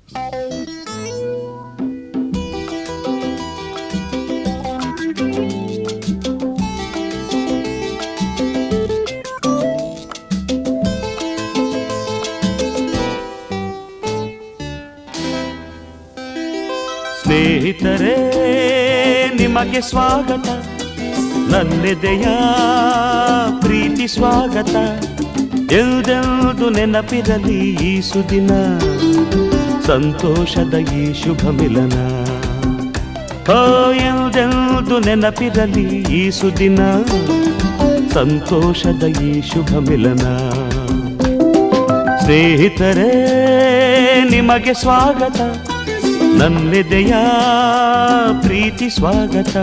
ಸ್ನೇಹಿತರೇ, ನಿಮಗೆ ಸ್ವಾಗತ, ನನ್ನೆದೆಯ ಪ್ರೀತಿ ಸ್ವಾಗತ. ಎಲ್ದೆಲ್ದು ನೆನಪಿರಲಿ ಈ ಸುದಿನ, ಸಂತೋಷದ ಈ ಶುಭ ಮಿಲನ. ಎಲ್ದೆಲ್ದು ನೆನಪಿರಲಿ ಈ ಸುದಿನ, ಸಂತೋಷದ ಈ ಶುಭ ಮಿಲನ. ಸ್ನೇಹಿತರೇ, ನಿಮಗೆ ಸ್ವಾಗತ, ನನ್ನೆದೆಯ ಪ್ರೀತಿ ಸ್ವಾಗತ.